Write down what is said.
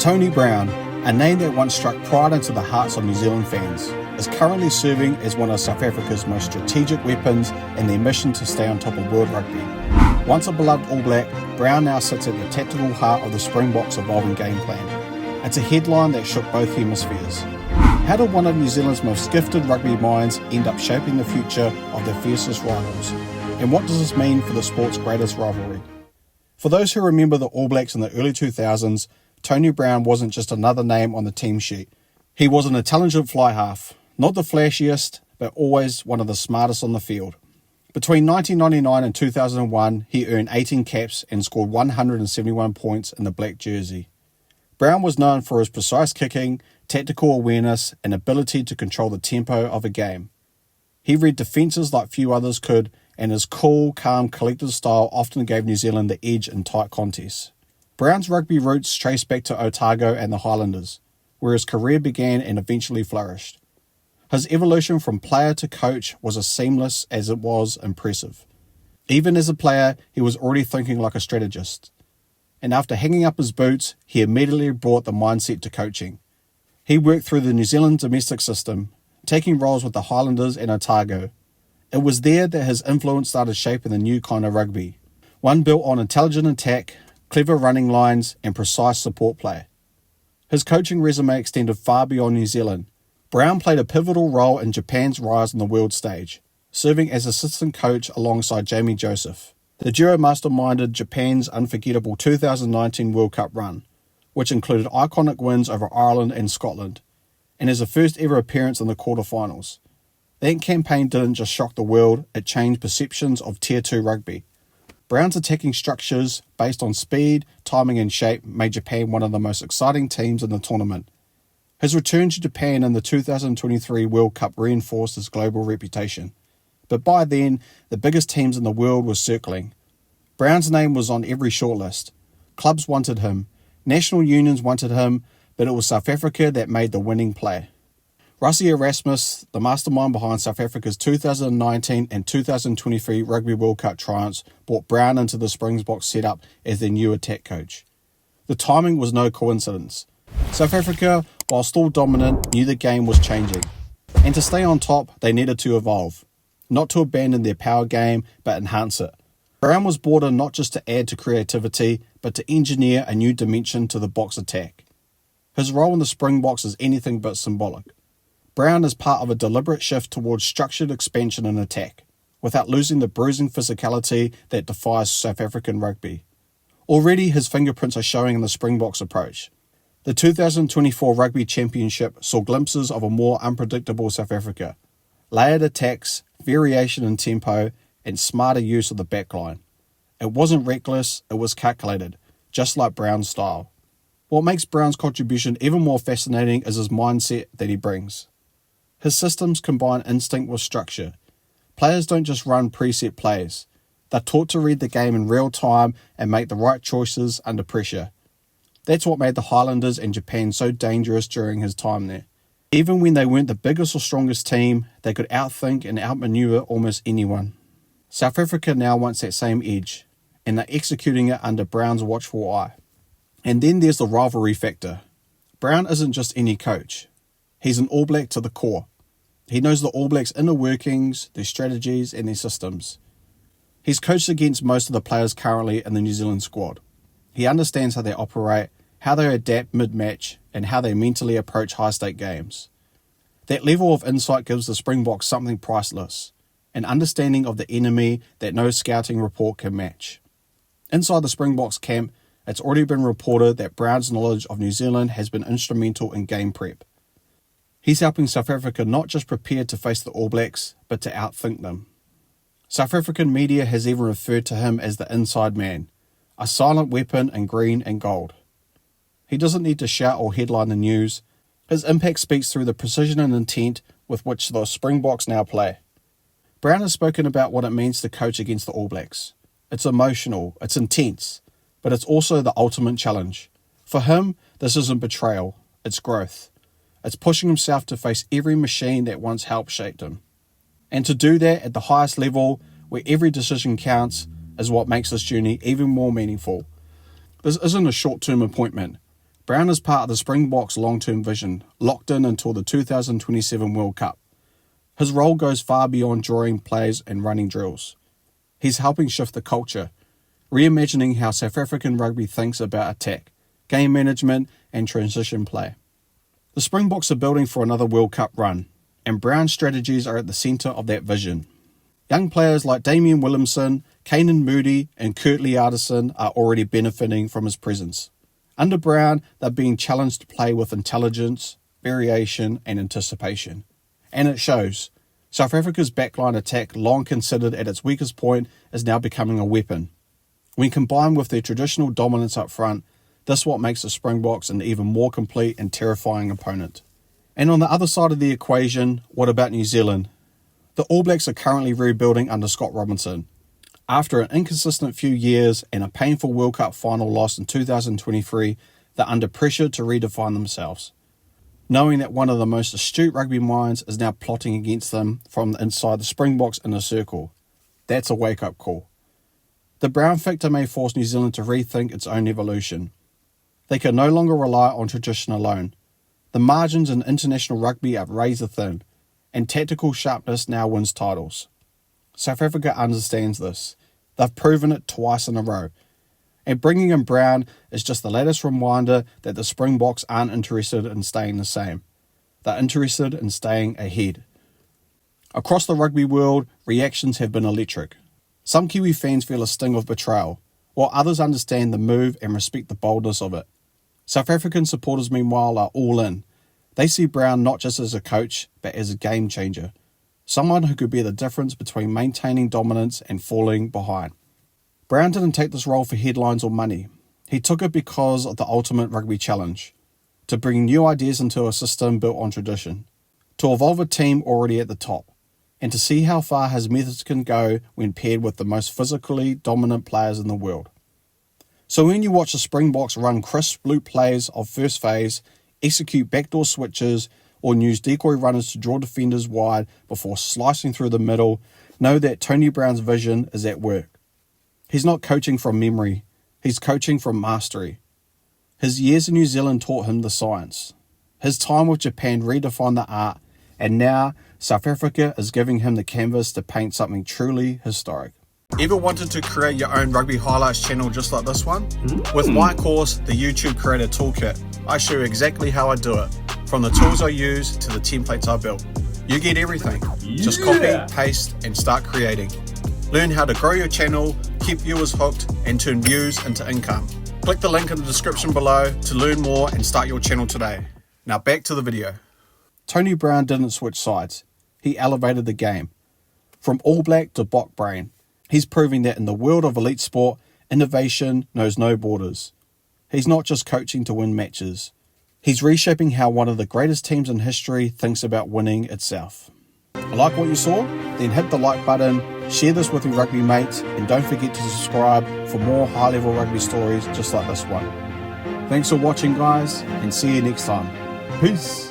Tony Brown, a name that once struck pride into the hearts of New Zealand fans, is currently serving as one of South Africa's most strategic weapons in their mission to stay on top of world rugby. Once a beloved All Black, Brown now sits at the tactical heart of the Springboks' evolving game plan. It's a headline that shook both hemispheres. How did one of New Zealand's most gifted rugby minds end up shaping the future of their fiercest rivals? And what does this mean for the sport's greatest rivalry? For those who remember the All Blacks in the early 2000s, Tony Brown wasn't just another name on the team sheet. He was an intelligent fly half, not the flashiest, but always one of the smartest on the field. Between 1999 and 2001, he earned 18 caps and scored 171 points in the black jersey. Brown was known for his precise kicking, tactical awareness, and ability to control the tempo of a game. He read defences like few others could, and his cool, calm, collected style often gave New Zealand the edge in tight contests. Brown's rugby roots trace back to Otago and the Highlanders, where his career began and eventually flourished. His evolution from player to coach was as seamless as it was impressive. Even as a player, he was already thinking like a strategist. And after hanging up his boots, he immediately brought the mindset to coaching. He worked through the New Zealand domestic system, taking roles with the Highlanders and Otago. It was there that his influence started shaping the new kind of rugby, one built on intelligent attack, clever running lines, and precise support play. His coaching resume extended far beyond New Zealand. Brown played a pivotal role in Japan's rise on the world stage, serving as assistant coach alongside Jamie Joseph. The duo masterminded Japan's unforgettable 2019 World Cup run, which included iconic wins over Ireland and Scotland, and his first ever appearance in the quarterfinals. That campaign didn't just shock the world, it changed perceptions of Tier 2 rugby. Brown's attacking structures, based on speed, timing and shape, made Japan one of the most exciting teams in the tournament. His return to Japan in the 2023 World Cup reinforced his global reputation. But by then, the biggest teams in the world were circling. Brown's name was on every shortlist. Clubs wanted him, national unions wanted him, but it was South Africa that made the winning play. Rassie Erasmus, the mastermind behind South Africa's 2019 and 2023 Rugby World Cup triumphs, brought Brown into the Springboks setup as their new attack coach. The timing was no coincidence. South Africa, while still dominant, knew the game was changing. And to stay on top, they needed to evolve. Not to abandon their power game, but enhance it. Brown was brought in not just to add to creativity, but to engineer a new dimension to the Boks attack. His role in the Springboks is anything but symbolic. Brown is part of a deliberate shift towards structured expansion and attack, without losing the bruising physicality that defines South African rugby. Already his fingerprints are showing in the Springboks approach. The 2024 Rugby Championship saw glimpses of a more unpredictable South Africa. Layered attacks, variation in tempo, and smarter use of the backline. It wasn't reckless, it was calculated, just like Brown's style. What makes Brown's contribution even more fascinating is his mindset that he brings. His systems combine instinct with structure. Players don't just run preset plays. They're taught to read the game in real time and make the right choices under pressure. That's what made the Highlanders and Japan so dangerous during his time there. Even when they weren't the biggest or strongest team, they could outthink and outmaneuver almost anyone. South Africa now wants that same edge, and they're executing it under Brown's watchful eye. And then there's the rivalry factor. Brown isn't just any coach. He's an All Black to the core. He knows the All Blacks' inner workings, their strategies, and their systems. He's coached against most of the players currently in the New Zealand squad. He understands how they operate, how they adapt mid-match, and how they mentally approach high-stake games. That level of insight gives the Springboks something priceless, an understanding of the enemy that no scouting report can match. Inside the Springboks camp, it's already been reported that Brown's knowledge of New Zealand has been instrumental in game prep. He's helping South Africa not just prepare to face the All Blacks, but to outthink them. South African media has even referred to him as the inside man, a silent weapon in green and gold. He doesn't need to shout or headline the news. His impact speaks through the precision and intent with which the Springboks now play. Brown has spoken about what it means to coach against the All Blacks. It's emotional, it's intense, but it's also the ultimate challenge. For him, this isn't betrayal, it's growth. It's pushing himself to face every machine that once helped shape him. And to do that at the highest level, where every decision counts, is what makes this journey even more meaningful. This isn't a short-term appointment. Brown is part of the Springboks' long-term vision, locked in until the 2027 World Cup. His role goes far beyond drawing plays and running drills. He's helping shift the culture, reimagining how South African rugby thinks about attack, game management and transition play. The Springboks are building for another World Cup run, and Brown's strategies are at the centre of that vision. Young players like Damian Williamson, Kanan Moody and Kurt Liardison are already benefiting from his presence. Under Brown, they're being challenged to play with intelligence, variation and anticipation. And it shows. South Africa's backline attack, long considered at its weakest point, is now becoming a weapon. When combined with their traditional dominance up front, this is what makes the Springboks an even more complete and terrifying opponent. And on the other side of the equation, what about New Zealand? The All Blacks are currently rebuilding under Scott Robinson. After an inconsistent few years and a painful World Cup final loss in 2023, they're under pressure to redefine themselves. Knowing that one of the most astute rugby minds is now plotting against them from inside the Springboks inner circle. That's a wake-up call. The Brown factor may force New Zealand to rethink its own evolution. They can no longer rely on tradition alone. The margins in international rugby are razor thin, and tactical sharpness now wins titles. South Africa understands this. They've proven it twice in a row. And bringing in Brown is just the latest reminder that the Springboks aren't interested in staying the same. They're interested in staying ahead. Across the rugby world, reactions have been electric. Some Kiwi fans feel a sting of betrayal, while others understand the move and respect the boldness of it. South African supporters, meanwhile, are all in. They see Brown not just as a coach, but as a game changer. Someone who could be the difference between maintaining dominance and falling behind. Brown didn't take this role for headlines or money. He took it because of the ultimate rugby challenge. To bring new ideas into a system built on tradition. To evolve a team already at the top. And to see how far his methods can go when paired with the most physically dominant players in the world. So when you watch the Springboks run crisp loop plays of first phase, execute backdoor switches, or use decoy runners to draw defenders wide before slicing through the middle, know that Tony Brown's vision is at work. He's not coaching from memory, he's coaching from mastery. His years in New Zealand taught him the science. His time with Japan redefined the art, and now South Africa is giving him the canvas to paint something truly historic. Ever wanted to create your own Rugby Highlights channel just like this one? With my course, the YouTube Creator Toolkit, I show you exactly how I do it, from the tools I use to the templates I built. You get everything. Just copy, paste, and start creating. Learn how to grow your channel, keep viewers hooked, and turn views into income. Click the link in the description below to learn more and start your channel today. Now back to the video. Tony Brown didn't switch sides. He elevated the game. From All Black to Bok Brain. He's proving that in the world of elite sport, innovation knows no borders. He's not just coaching to win matches. He's reshaping how one of the greatest teams in history thinks about winning itself. Like what you saw? Then hit the like button, share this with your rugby mates, and don't forget to subscribe for more high-level rugby stories just like this one. Thanks for watching, guys, and see you next time. Peace!